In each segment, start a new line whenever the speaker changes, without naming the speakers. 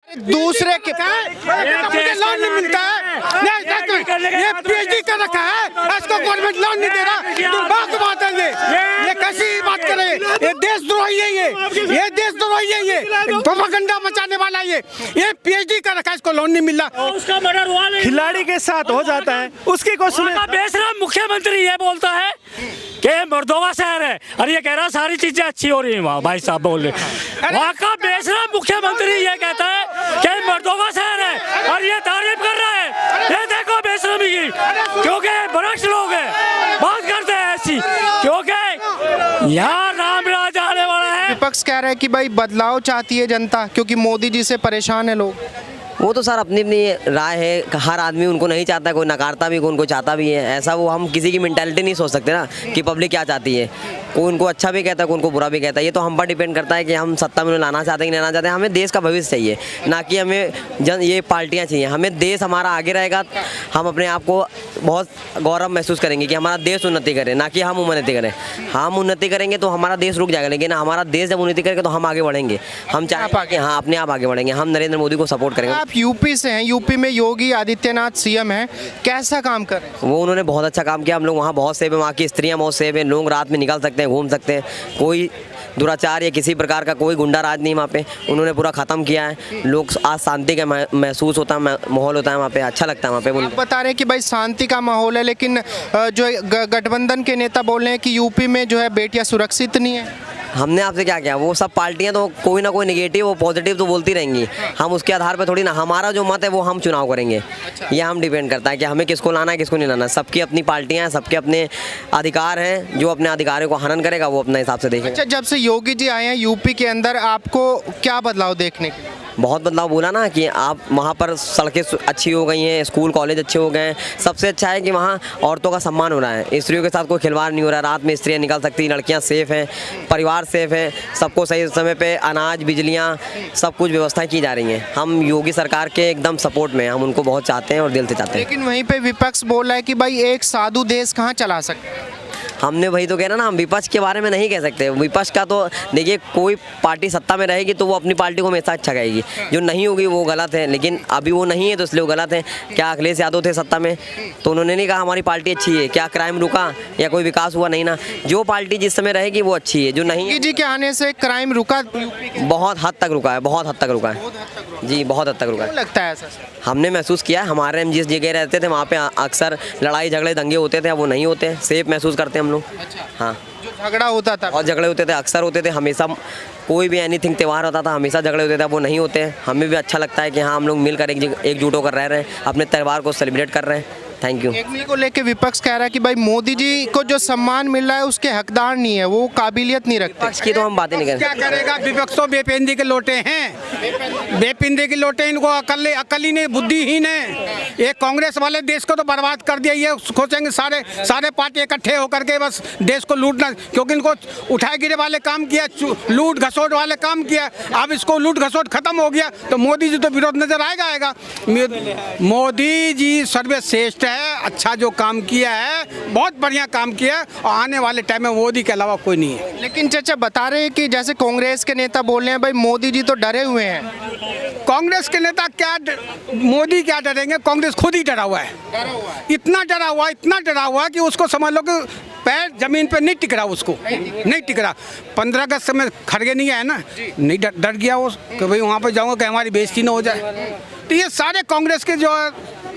दूसरे के मुझे लोन नहीं मिलता है, ये पीएचडी कर रखा है, इसको गवर्नमेंट लोन नहीं दे रहा। बात बात है ये कैसी बात करे? ये देशद्रोही है, ये देशद्रोही है, ये प्रोपेगेंडा मचाने वाला ये पीएचडी कर रखा है, इसको लोन नहीं मिल रहा।
उसका मर्डर हुआ नहीं,
खिलाड़ी के साथ हो जाता है, उसकी को सुने।
बेशरम मुख्यमंत्री ये बोलता है कि मर्दोवा शहर है और ये कह रहा सारी चीजें अच्छी हो रही है। वहाँ भाई साहब बोल रहे, वहाँ का बेशरम मुख्यमंत्री ये कहता है कि मर्दोवा शहर है और ये तारीफ कर रहा है। ये देखो बेशरमी की, क्योंकि भ्रष्ट लोग हैं, बात करते हैं ऐसी, क्योंकि यहाँ राम राज आने वाला है।
विपक्ष कह रहा है कि भाई बदलाव चाहती है जनता, क्योंकि मोदी जी से परेशान है लोग।
वो तो सर अपनी अपनी राय है, हर आदमी उनको नहीं चाहता, कोई नकारता भी, कोई उनको चाहता भी है। ऐसा वो हम किसी की मेंटालिटी नहीं सोच सकते ना कि पब्लिक क्या चाहती है। कोई उनको अच्छा भी कहता है, कोई उनको बुरा भी कहता है। ये तो हम पर डिपेंड करता है कि हम सत्ता में लाना चाहते हैं कि नहीं लाना चाहते हैं। हमें देश का भविष्य चाहिए, ना कि हमें ये पार्टियाँ चाहिए। हमें देश हमारा आगे रहेगा, हम अपने आप को बहुत गौरव महसूस करेंगे कि हमारा देश उन्नति करे, ना कि हम उन्नति करें। हम उन्नति करेंगे तो हमारा देश रुक जाएगा, लेकिन हमारा देश जब उन्नति करेगा तो हम आगे बढ़ेंगे। हम चाहे कि हाँ अपने आप आगे बढ़ेंगे, हम नरेंद्र मोदी को सपोर्ट करेंगे।
आप यूपी से हैं, यूपी में योगी आदित्यनाथ सीएम हैं, कैसा काम कर रहे हैं?
वो उन्होंने बहुत अच्छा काम किया। हम लोग वहाँ बहुत सेफ है, वहाँ की स्त्रियाँ बहुत सेफ है, लोग रात में निकल सकते हैं, घूम सकते हैं, कोई दुराचार या किसी प्रकार का कोई गुंडा राज नहीं वहाँ पे। उन्होंने पूरा ख़त्म किया है। लोग आज शांति का महसूस होता है, माहौल होता है वहाँ पे, अच्छा लगता है वहाँ पे।
आप बता रहे हैं कि भाई शांति का माहौल है, लेकिन जो गठबंधन के नेता बोल रहे हैं कि यूपी में जो है बेटियाँ सुरक्षित नहीं है।
हमने आपसे क्या किया? वो सब पार्टियां तो कोई ना कोई नेगेटिव और पॉजिटिव तो बोलती रहेंगी। हम उसके आधार पर थोड़ी ना, हमारा जो मत है वो हम चुनाव करेंगे। ये हम डिपेंड करता है कि हमें किसको लाना है, किसको नहीं लाना। सबकी अपनी पार्टियां हैं, सबके अपने अधिकार हैं। जो अपने अधिकारों को हनन करेगा वो अपने हिसाब से देखेगा।
अच्छा, जब से योगी जी आए हैं यूपी के अंदर, आपको क्या बदलाव देखने के?
बहुत बदलाव बोला ना कि आप वहाँ पर सड़कें अच्छी हो गई हैं, स्कूल कॉलेज अच्छे हो गए हैं। सबसे अच्छा है कि वहाँ औरतों का सम्मान हो रहा है, स्त्रियों के साथ कोई खिलवाड़ नहीं हो रहा है। रात में स्त्रियाँ निकल सकती, लड़कियाँ सेफ़ हैं, परिवार सेफ़ है, सबको सही समय पे अनाज, बिजलियाँ, सब कुछ व्यवस्थाएं की जा रही हैं। हम योगी सरकार के एकदम सपोर्ट में हैं, हम उनको बहुत चाहते हैं और दिल से चाहते हैं।
लेकिन वहीं पर विपक्ष बोल रहा है कि भाई एक साधु देश कहाँ चला सकता है।
हमने वही तो कह रहा ना, हम विपक्ष के बारे में नहीं कह सकते। विपक्ष का तो देखिए, कोई पार्टी सत्ता में रहेगी तो वो अपनी पार्टी को हमेशा अच्छा कहेगी, जो नहीं होगी वो गलत है। लेकिन अभी वो नहीं है तो इसलिए वो गलत है। क्या अखिलेश यादव थे सत्ता में तो उन्होंने नहीं कहा हमारी पार्टी अच्छी है? क्या क्राइम रुका या कोई विकास हुआ? नहीं ना। जो पार्टी जिस समय रहेगी वो अच्छी है, जो नहीं
जी के आने से क्राइम रुका?
बहुत हद तक रुका है, बहुत हद तक रुका है जी, बहुत हद तक रुका है।
लगता है ऐसा?
हमने महसूस किया है। हमारे हम जिस जगह रहते थे वहाँ पे अक्सर लड़ाई झगड़े दंगे होते थे, अब वो नहीं होते। सेफ महसूस करते हैं हम लोग।
अच्छा।
हाँ,
जो झगड़ा होता था,
बहुत झगड़े होते थे, अक्सर होते थे, हमेशा कोई भी एनीथिंग त्यौहार होता था हमेशा झगड़े होते थे, अब वो नहीं होते हैं। हमें भी अच्छा लगता है कि हाँ हम लोग मिलकर एकजुट होकर रह रहे हैं, अपने त्यौहार को सेलिब्रेट कर रहे हैं। Thank you.
एक को लेके विपक्ष कह रहा है कि भाई मोदी जी को जो सम्मान मिल रहा है उसके हकदार नहीं है, वो काबिलियत नहीं रखते।
विपक्ष की तो हम बातें नहीं करें।
क्या करेगा? विपक्ष तो बेपिंदे के लोटे हैं, बेपिंदे के लोटे। इनको अकल ही नहीं, बुद्धिहीन है। ये कांग्रेस वाले देश को तो बर्बाद कर दिया। ये सोचेंगे सारे पार्टी इकट्ठे होकर के बस देश को लूटना, क्योंकि इनको उठाए गिरे वाले काम किया, लूट घसोट वाले काम किया। अब इसको लूट घसोट खत्म हो गया तो मोदी जी तो विरोध नजर आएगा। मोदी जी सर्वश्रेष्ठ है, अच्छा जो काम किया है, बहुत बढ़िया काम किया है, और आने वाले टाइम में मोदी के अलावा कोई नहीं है।
लेकिन चाचा बता रहे हैं कि जैसे कांग्रेस के नेता बोल रहे हैं भाई मोदी जी तो डरे हुए हैं।
कांग्रेस के नेता क्या, मोदी क्या डरेंगे? कांग्रेस खुद ही डरा हुआ है, इतना डरा हुआ कि उसको समझ लो कि पैर जमीन पे नहीं टिक रहा, उसको नहीं टिक रहा। 15 अगस्त में खड़गे नहीं आया ना, नहीं डर गया वो कि भाई वहाँ पर जाऊँगा कि हमारी बेइज्जती ना हो जाए। तो ये सारे कांग्रेस के जो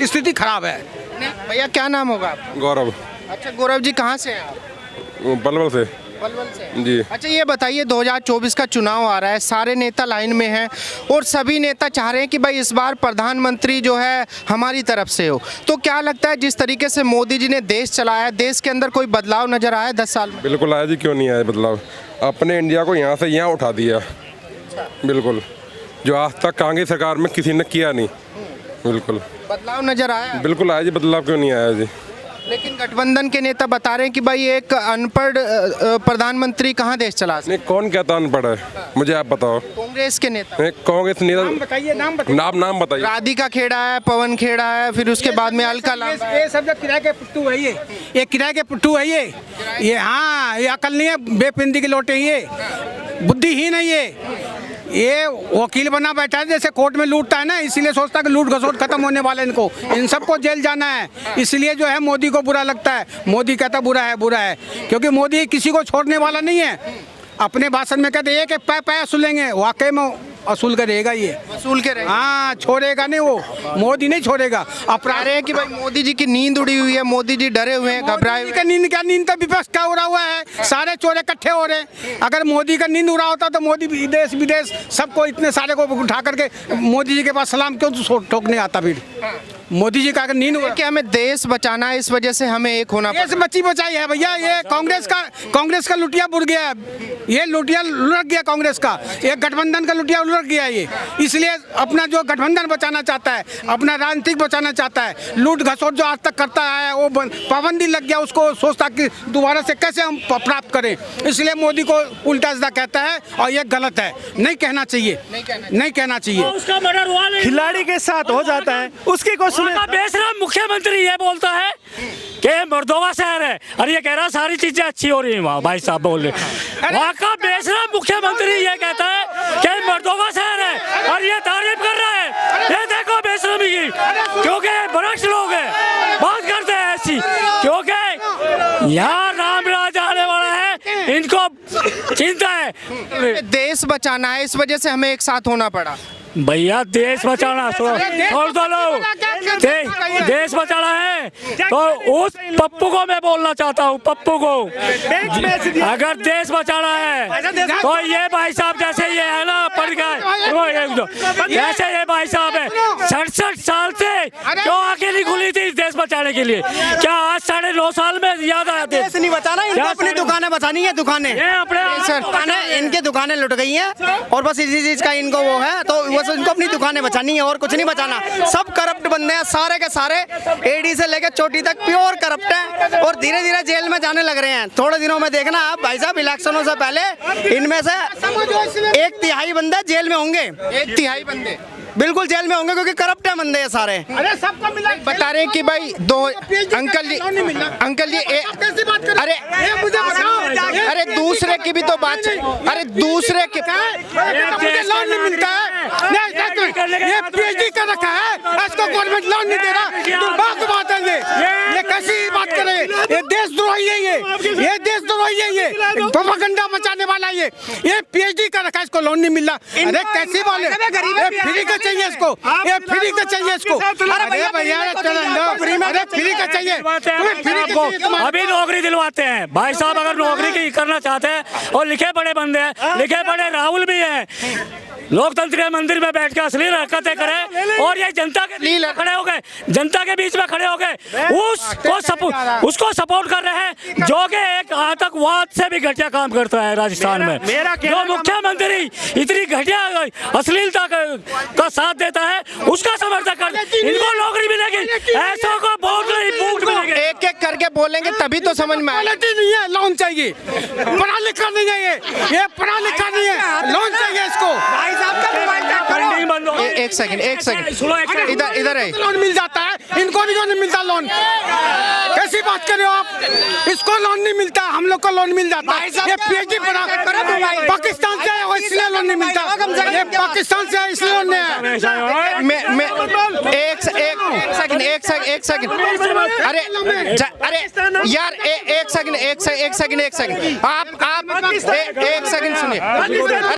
स्थिति खराब है।
भैया क्या नाम होगा आपका?
गौरव।
अच्छा गौरव जी, कहाँ से हैं आप?
पलवल से।
पलवल से
जी।
अच्छा ये बताइए, 2024 का चुनाव आ रहा है, सारे नेता लाइन में हैं और सभी नेता चाह रहे हैं कि भाई इस बार प्रधानमंत्री जो है हमारी तरफ से हो। तो क्या लगता है जिस तरीके से मोदी जी ने देश चलाया, देश के अंदर कोई बदलाव नजर आया 10 साल में?
बिल्कुल आया जी, क्यों नहीं आया बदलाव? अपने इंडिया को यहाँ से यहाँ उठा दिया। बिल्कुल, जो आज तक कांग्रेस सरकार में किसी ने किया नहीं। बिल्कुल
बदलाव नजर आया।
बिल्कुल आया जी, बदलाव क्यों नहीं आया जी?
लेकिन गठबंधन के नेता बता रहे हैं कि भाई एक अनपढ़ प्रधानमंत्री कहाँ देश चला सकता?
नहीं, कौन कहता अनपढ़ है? मुझे आप बताओ।
कांग्रेस के नेता।
नहीं, कांग्रेस नेता
बताइए, नाम
बताइए।
राधिका खेड़ा है, पवन खेड़ा है, फिर उसके बाद में अलका लांबा है।
ये सब जो किराए के पुट्टू है, ये किराए के पुट्टू है। ये हाँ, ये अकल नहीं है, बेपिंदी के लोटे, ये बुद्धिहीन है। ये वकील बना बैठा है, जैसे कोर्ट में लूटता है ना, इसीलिए सोचता है कि लूट घसोट खत्म होने वाला है इनको, इन सबको जेल जाना है। इसलिए जो है मोदी को बुरा लगता है। मोदी कहता बुरा है, क्योंकि मोदी किसी को छोड़ने वाला नहीं है। अपने भाषण में कहते एक एक पै वसूलेंगे, वाकई में वसूल करेगा ये,
वसूल के रहे।
हाँ, छोड़ेगा नहीं वो, मोदी नहीं छोड़ेगा।
कह रहे हैं कि भाई मोदी जी की नींद उड़ी हुई है, मोदी जी डरे हुए हैं, घबराए हुए हैं।
नींद तो विपक्ष का उड़ा हुआ है, सारे चोर इकट्ठे हो रहे हैं। अगर मोदी का नींद उड़ा होता तो मोदी देश विदेश सबको इतने सारे को उठा करके मोदी जी के पास सलाम क्यों ठोकने आता। फिर मोदी जी का अगर नींद उड़ा
कि हमें देश बचाना है, इस वजह से हमें एक होना
देश बचाई है भैया। ये कांग्रेस का लुटिया बुड़ गया है, ये लुटिया लुढ़क गया कांग्रेस का, ये गठबंधन का लुटिया लुढ़क गया ये। इसलिए अपना जो गठबंधन बचाना चाहता है, अपना राजनीतिक बचाना चाहता है, लूट घसोट जो आज तक करता है वो पाबंदी लग गया, उसको सोचता कि दोबारा से कैसे हम प्राप्त करें। इसलिए मोदी को उल्टा सीधा कहता है और ये गलत है, नहीं कहना चाहिए, नहीं कहना चाहिए।
उसका मर्डर हुआ नहीं,
खिलाड़ी के साथ हो जाता है, उसकी कोई सुने।
बेशरम मुख्यमंत्री ये बोलता है कि मर्दोवा शहर है और ये कह रहा सारी चीजें अच्छी हो रही है वहाँ। भाई साहब बोल रहे, वहाँ का बेशरम मुख्यमंत्री ये कहता है कि मर्दोवा शहर है और ये तारीफ कर रहा है। ये देखो बेशरमी की, क्योंकि भ्रष्ट लोग हैं, बात करते हैं ऐसी, क्योंकि यहाँ राम राज आने वाला है, इनको चिंता है।
देश बचाना है, इस वजह से हमें एक साथ होना पड़ा।
भैया देश बचाना छोड़ दो लोग, देश बचाना है तो उस पप्पू को मैं बोलना चाहता हूँ, पप्पू को, अगर देश बचाना है तो ये भाई साहब जैसे ये है ना पढ़ गए, जैसे ये भाई साहब है 67 साल से क्यों आंखें नहीं खुली थी देश बचाने के लिए? क्या आज 9.5 साल में याद आया?
देश नहीं बचाना, इनको अपनी दुकानें बचानी है, दुकानें इनकी दुकानें लुट गई हैं और बस इसी चीज का इनको वो है, तो बस इनको अपनी दुकानें बचानी है और कुछ नहीं बचाना। सब करप्ट बंदे हैं, सारे के सारे, एडी से लेकर चोटी तक प्योर करप्ट है और धीरे धीरे जेल में जाने लग रहे हैं। थोड़े दिनों में देखना आप भाई साहब, इलेक्शनों से पहले इनमें से 1/3 बंदे जेल में होंगे।
1/3 बंदे
बिल्कुल जेल में होंगे क्योंकि करप्ट है बंदे सारे।
अरे सबको मिला,
बता रहे हैं कि भाई अंकल जी अरे अरे दूसरे की भी तो बात, अरे दूसरे के
लोन नहीं मिलता है, ये पीएचडी कर रखा है, इसको गवर्नमेंट लोन नहीं दे रहा। दुर्भाग्य की बात है ये कैसी बात करे, ये देशद्रोही है, ये देशद्रोही है, ये प्रोपेगेंडा मचाने वाला ये पीएचडी कर रखा है, इसको लोन नहीं मिल रहा। अरे कैसी बोले, फ्री का चाहिए इसको, ये फ्री का चाहिए इसको। अरे भैया अरे फ्री का चाहिए,
अभी नौकरी दिलवाते हैं भाई साहब। अगर नौकरी की करना चाहते हैं और लिखे पढ़े बंदे हैं, लिखे पढ़े राहुल भी हैं, लोकतंत्र के मंदिर में बैठ के असली हरकतें करें और ये जनता के बीच में खड़े हो गए, जनता के बीच में खड़े हो गए, उसको सपोर्ट कर रहे हैं जो कि एक आतंकवाद से भी घटिया काम करता है राजस्थान में। जो मुख्यमंत्री इतनी घटिया अश्लीलता का साथ देता है उसका समर्थन कर, इनको नौकरी मिलेगी, ऐसों को बहुत मिलेगी।
एक एक करके बोलेंगे तभी तो समझ में आएगा।
नहीं है, लोन चाहिए, पढ़ा लिखा नहीं है, ये पढ़ा लिखा नहीं है, लोन चाहिए इसको।
एक सेकंड इधर है,
लोन मिल जाता है, इनको भी नहीं मिलता लोन। कैसी बात कर रहे हो आप? इसको लोन नहीं मिलता, हम लोग को लोन मिल जाता है। ये पीएचडी पढ़ा पाकिस्तान से है इसलिए लोन नहीं मिलता, ये पाकिस्तान से है इसलिए लोन नहीं है।
मैं एक सेकंड अरे यार एक सेकंड आप एक सेकंड सुनिए।